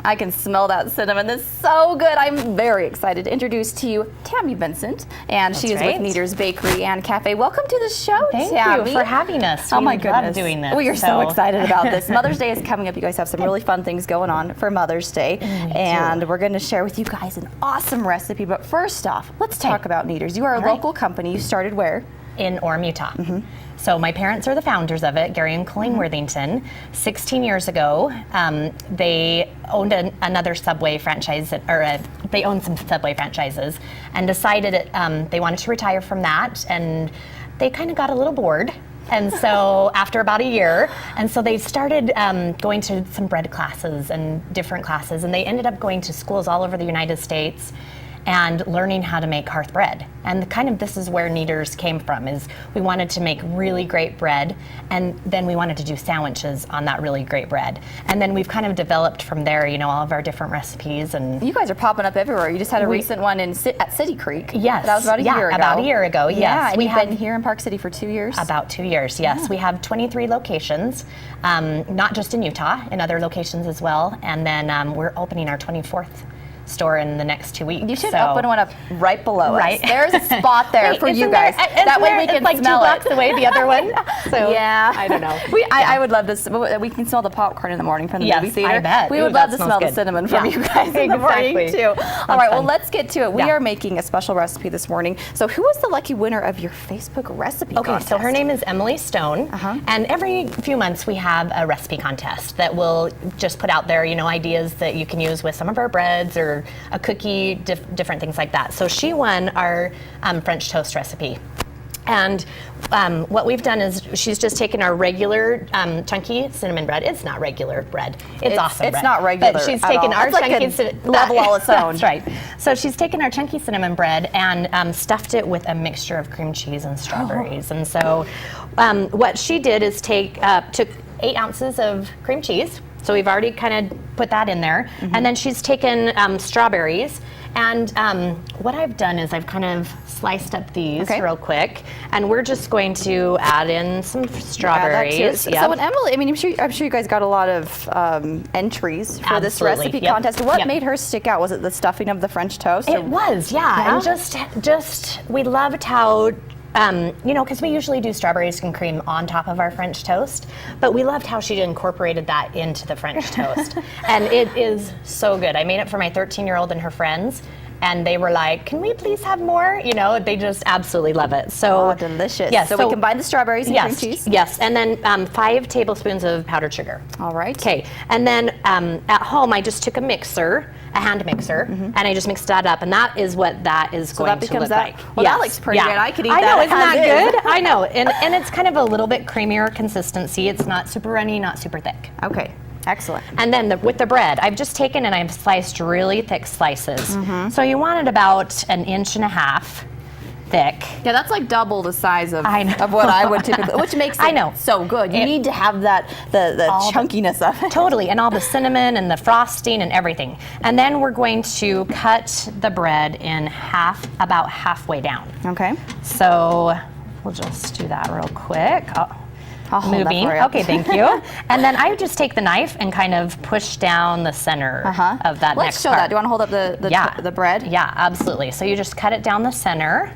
I can smell that cinnamon. That's so good. I'm very excited to introduce to you Tami Vincent, and she is with Kneaders Bakery and Cafe. Welcome to the show, Thank Tami. you for having us. Oh my We love goodness, doing this. We are so excited about this. Mother's Day is coming up. You guys have some really fun things going on for Mother's Day, and we're going to share with you guys an awesome recipe. But first off, let's talk about Kneaders. You are a local company. You started where? In Orem, Utah. So my parents are the founders of it, Gary and Colleen Worthington. 16 years ago, they owned another Subway franchise, or they owned some Subway franchises, and decided they wanted to retire from that, and they kind of got a little bored. And so after about a year, and so they started going to some bread classes and different classes, and they ended up going to schools all over the United States and learning how to make hearth bread. And kind of this is where Kneaders came from, is we wanted to make really great bread, and then we wanted to do sandwiches on that really great bread. And then we've kind of developed from there, you know, all of our different recipes. And you guys are popping up everywhere. You just had a recent one at City Creek. Yes. That was about a year ago. About a year ago, yes. Yeah, and we've been here in Park City for 2 years. About 2 years, yes. Yeah. We have 23 locations, not just in Utah, in other locations as well. And then we're opening our 24th store in the next 2 weeks. You should open one up right below us. Right. There's a spot there for you guys. That way we can like smell 2 it. blocks away, the other one. So yeah, I don't know. I would love this. We can smell the popcorn in the morning from the movie theater. I bet. We would love to smell the cinnamon from you guys in the morning too. All right, well, let's get to it. We are making a special recipe this morning. So who was the lucky winner of your Facebook recipe contest? So her name is Emily Stone, and every few months we have a recipe contest that will just put out there, you know, ideas that you can use with some of our breads or a cookie, different things like that. So she won our French toast recipe. And what we've done is she's just taken our regular chunky cinnamon bread. It's not regular bread. It's awesome bread. It's not regular. But she's taken our chunky level all its own. That's right. So she's taken our chunky cinnamon bread and stuffed it with a mixture of cream cheese and strawberries. And so what she did is took 8 ounces of cream cheese. So we've already kind of put that in there. And then she's taken strawberries. And what I've done is I've kind of sliced up these real quick. And we're just going to add in some strawberries. So when Emily, I mean, I'm sure you guys got a lot of entries for this recipe contest. What made her stick out? Was it the stuffing of the French toast? It was, yeah. And just we loved how, you know, because we usually do strawberries and cream on top of our French toast, but we loved how she incorporated that into the French toast. And it is so good. I made it for my 13-year-old and her friends, and they were like, can we please have more? You know, they just absolutely love it. So delicious. Yes, so we combine the strawberries and cream cheese? Yes, and then 5 tablespoons of powdered sugar. All right. Okay, and then at home I just took a mixer, a hand mixer, and I just mixed that up, and that is what that is going to look like. Well, that looks pretty good. I could eat that. I know, isn't that good? I know, and it's kind of a little bit creamier consistency. It's not super runny, not super thick. Okay. Excellent. And then with the bread, I've just taken and I've sliced really thick slices. So you want it about 1.5 inches thick. Yeah, that's like double the size of what I would typically, which makes it so good. You need to have that, the chunkiness of it. Totally, and all the cinnamon and the frosting and everything. And then we're going to cut the bread in half, about halfway down. Okay. So we'll just do that real quick. I'll moving. Okay, thank you. And then I just take the knife and kind of push down the center of that next part. Let's show that. Do you want to hold up the bread? Yeah, absolutely. So you just cut it down the center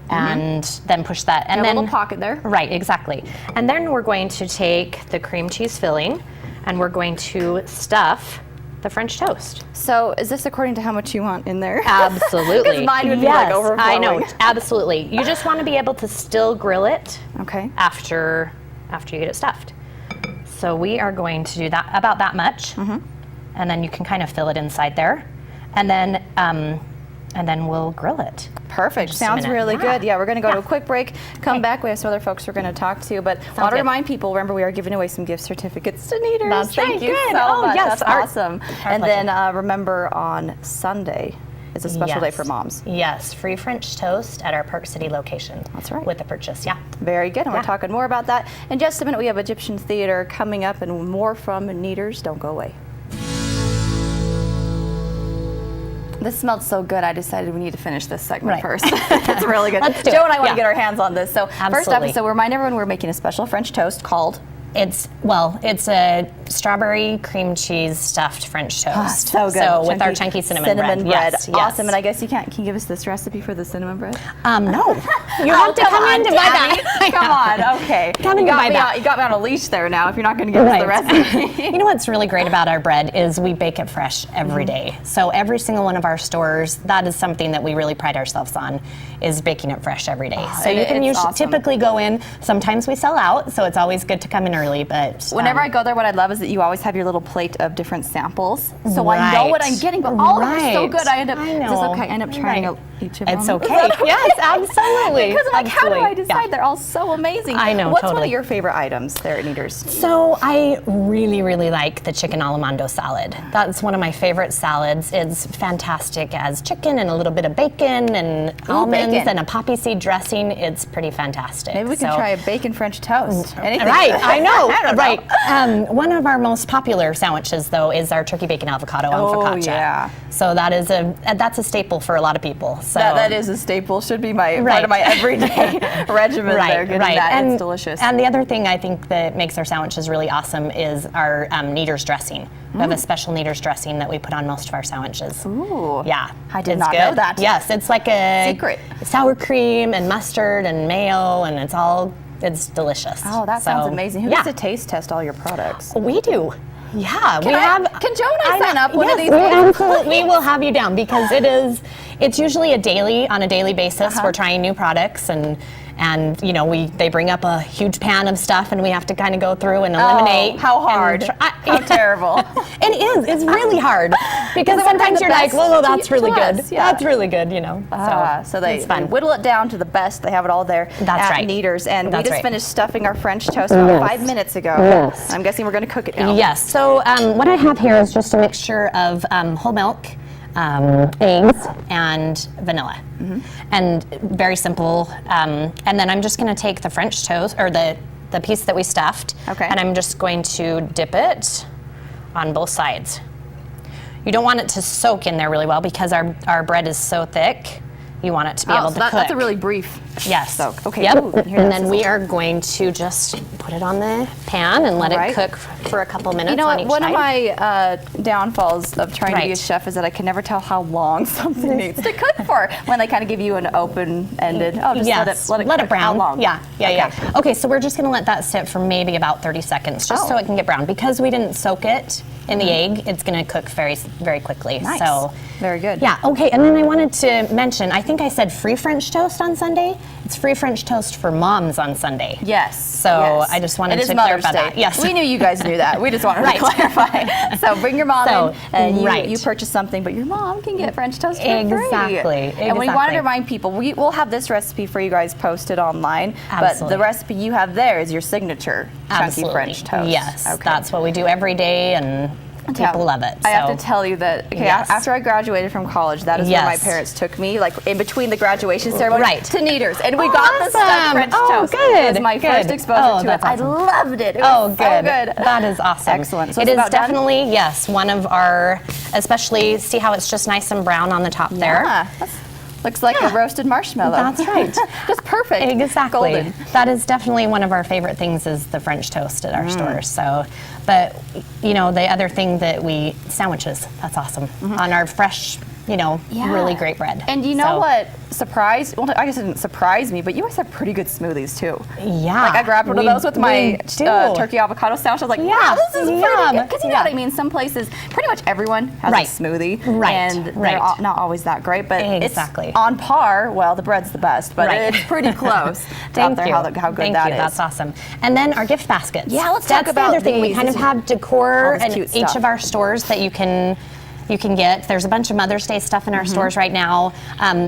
and then push that. And then a little pocket there. Right, exactly. And then we're going to take the cream cheese filling and we're going to stuff the French toast. So is this according to how much you want in there? Absolutely. Because mine would be like overflowing. I know, absolutely. You just want to be able to still grill it after you get it stuffed. So we are going to do that about that much, and then you can kind of fill it inside there, and then we'll grill it. Perfect. Sounds really good. Yeah, we're going to go to a quick break. Come back. We have some other folks we're going to talk to. But I want to remind people, remember, we are giving away some gift certificates to Kneaders. That's Thank you so much. That's awesome. And then remember, on Sunday is a special day for moms. Yes, free French toast at our Park City location. That's right. With the purchase, Very good. And we're talking more about that. In just a minute, we have Egyptian theater coming up and more from Kneaders. Don't go away. This smelled so good, I decided we need to finish this segment first. It's really good. Joe and I want to get our hands on this. So first up, remind everyone we're making a special French toast called? It's a strawberry cream cheese stuffed French toast. So good. So with our chunky cinnamon bread. Yes, Yes. awesome. And I guess can you give us this recipe for the cinnamon bread? No. You have to come in to buy that. Come on, okay. Come in to buy that. You got me on a leash there now if you're not going to give us the recipe. You know what's really great about our bread is we bake it fresh every day. So every single one of our stores, that is something that we really pride ourselves on, is baking it fresh every day. So you can typically go in. Sometimes we sell out, so it's always good to come in early. But whenever I go there, what I love is that you always have your little plate of different samples, so I know what I'm getting. But all of them are so good. I end up. Is this okay? I end up trying each of them. It's okay. Yes, absolutely. Because I'm like, how do I decide? They're all so amazing. I know. What's one of your favorite items there at Kneaders? So I really, really like the chicken alamando salad. That's one of my favorite salads. It's fantastic as chicken and a little bit of bacon and almonds and a poppy seed dressing. It's pretty fantastic. Maybe we can try a bacon French toast. Anything. Right, I know. I don't know. One of our most popular sandwiches, though, is our turkey bacon avocado on focaccia. Yeah. So that's a staple for a lot of people. So that is a staple. Should be part of my everyday regimen. There, getting that. And it's delicious. And the other thing I think that makes our sandwiches really awesome is our Kneaders dressing. We have a special Kneaders dressing that we put on most of our sandwiches. Ooh. Yeah. I did not know that. Yes, it's like a secret. Sour cream and mustard and mayo, and it's delicious. Oh, that sounds amazing. Who gets to taste test all your products? We do. Yeah, Can Joe and I sign up one of these? Absolutely, we'll have you down because it's usually on a daily basis. We're trying new products and they bring up a huge pan of stuff and we have to kind of go through and eliminate. Oh, how hard. How terrible. It is. It's really hard because sometimes you're like, well, that's really good. Yeah. That's really good, So they whittle it down to the best. They have it all there at Kneaders. And we just finished stuffing our French toast about 5 minutes ago. Yes. I'm guessing we're going to cook it now. Yes. So what I have here is just a mixture of whole milk, eggs, and vanilla. And very simple. And then I'm just going to take the French toast, or the piece that we stuffed, and I'm just going to dip it on both sides. You don't want it to soak in there really well because our bread is so thick. You want it to be able to cook. That's a really brief soak. Okay. Yep. And then we are going to just put it on the pan and let it cook for a couple minutes. You know on what? each One side. of my downfalls of trying to be a chef is that I can never tell how long something needs to cook for when they kind of give you an open-ended. Oh, just let it brown. How long? Yeah. Okay, so we're just going to let that sit for maybe about 30 seconds, just so it can get brown. Because we didn't soak it in the egg, it's going to cook very, very quickly. Nice. So very good. Yeah. Okay. And then I wanted to mention, I think I said free French toast on Sunday. It's free French toast for moms on Sunday. Yes. So I just wanted to clarify that. Yes. We knew you guys knew that. We just wanted to clarify. So bring your mom in and you purchase something, but your mom can get French toast for free. Exactly. And we wanted to remind people, we'll have this recipe for you guys posted online. Absolutely. But the recipe you have there is your signature chunky French toast. Yes. Okay. That's what we do every day, and people love it. I have to tell you that after I graduated from college, that is where my parents took me, like in between the graduation ceremony, to Kneaders, and we got the stuffed French toast. Good. It was my first exposure to it. Awesome. I loved it. It was so good. That is awesome. Excellent. So it is definitely one of our, especially see how it's just nice and brown on the top there. Looks like a roasted marshmallow. That's right. Just perfect. Exactly. Golden. That is definitely one of our favorite things is the French toast at our stores. So, but the other thing that sandwiches, that's awesome. On our fresh, really great bread. And you know what surprised, well, I guess it didn't surprise me, but you guys have pretty good smoothies too. Yeah. Like I grabbed one of those with my turkey avocado sandwich. I was like, wow, this is pretty good. Because you know what I mean? Some places, pretty much everyone has a smoothie. And they're not always that great, but it's on par. Well, the bread's the best, but it's pretty close. Thank you. How good that is. That's awesome. And then our gift baskets. Yeah, let's talk about the other thing. We kind of have decor in each of our stores that you can get. There's a bunch of Mother's Day stuff in our stores right now.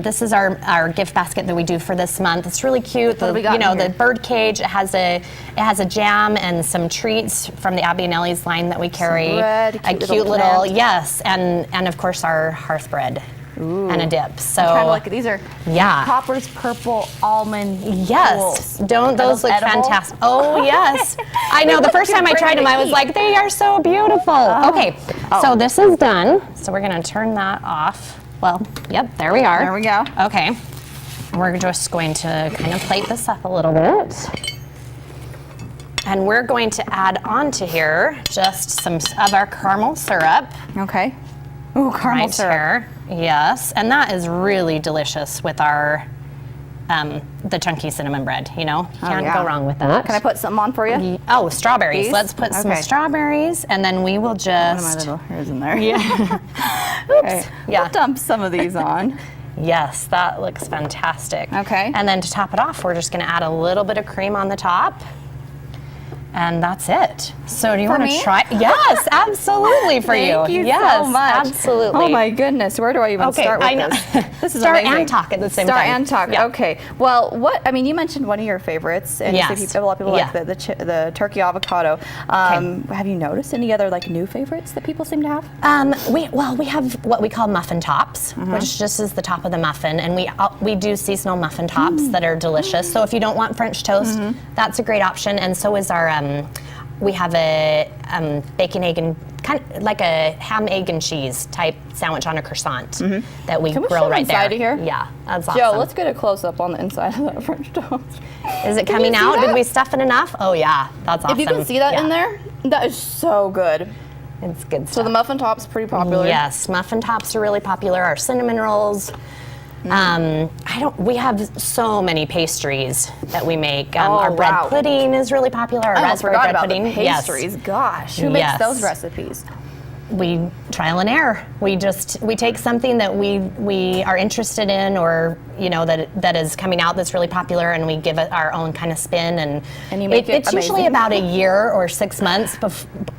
This is our gift basket that we do for this month. It's really cute. The bird cage. It has a jam and some treats from the Abby and Ellie's line that we carry. Bread, a cute little and of course our hearth bread. And a dip. So kind of like these are Popper's purple almond. Yes, don't those look fantastic? Oh yes, I know. The first time I tried them, I was like, they are so beautiful. Okay, so this is done. So we're gonna turn that off. Well, yep, there we are. There we go. Okay, we're just going to kind of plate this up a little bit. And we're going to add onto here just some of our caramel syrup. Okay. Ooh, caramel syrup. Here. Yes, and that is really delicious with our the chunky cinnamon bread. You know, can't go wrong with that. Can I put something on for you? Oh, strawberries. These? Let's put some strawberries, and then we will just. One of my little hairs in there. Yeah. Oops. Okay. Yeah. We'll dump some of these on. Yes, that looks fantastic. Okay. And then to top it off, we're just going to add a little bit of cream on the top. And that's it. So do you want to try? Yes, absolutely for you. Thank you yes, so much. Absolutely. Oh my goodness, where do I even start with this? This is Start amazing. and talk at the same time. Start and talk. Yeah. Okay. Well, you mentioned one of your favorites, and you said a lot of people like the turkey avocado. Have you noticed any other new favorites that people seem to have? We have what we call muffin tops, which just is the top of the muffin, and we do seasonal muffin tops that are delicious. So if you don't want French toast, that's a great option, and so is our. We have a bacon, egg, and kind of like a ham, egg, and cheese type sandwich on a croissant that we grill right there. Inside of here? Yeah, that's awesome. Joe, let's get a close up on the inside of that French toast. Is it coming out? Did we stuff it enough? Oh yeah, that's awesome. If you can see that in there, that is so good. It's good stuff. So the muffin top's pretty popular. Yes, muffin tops are really popular. Our cinnamon rolls. We have so many pastries that we make. Our bread pudding is really popular. Our raspberry bread pudding. The pastries. Yes. Gosh, who makes those recipes? We trial and error. We take something that we are interested in, or that is coming out that's really popular, and we give it our own kind of spin. And you make it it's usually about a year or 6 months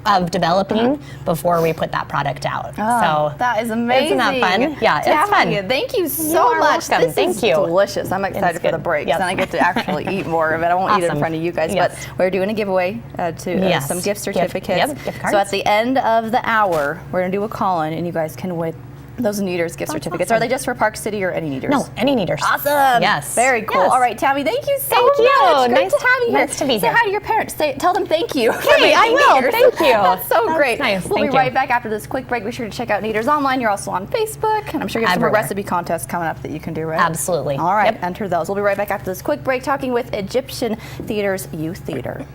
of developing before we put that product out. Oh, so that is amazing. Isn't that fun? Yeah, it's fun. Thank you so much. Welcome. This Thank is you. delicious. I'm excited for the break, and I get to actually eat more of it. I won't eat it in front of you guys, but we're doing a giveaway to some gift certificates. Gift cards. So at the end of the hour, we're going to do a call-in, and you guys can win those Kneaders gift certificates. Awesome. Are they just for Park City or any Kneaders? No, any Kneaders. Awesome. Yes. Very cool. Yes. All right, Tami, thank you so Thank you. much. Great Nice to have you here. Nice to be Say here. hi to your parents. Tell them thank you. Hey, I will. Kneaders. Thank you. That's so great. Nice. We'll Thank be you. right back after this quick break. Be sure to check out Kneaders online. You're also on Facebook, and I'm sure you have some more Everywhere. recipe contests coming up that you can do, right? Absolutely. All right, Yep. enter those. We'll be right back after this quick break talking with Egyptian Theater's Youth Theater.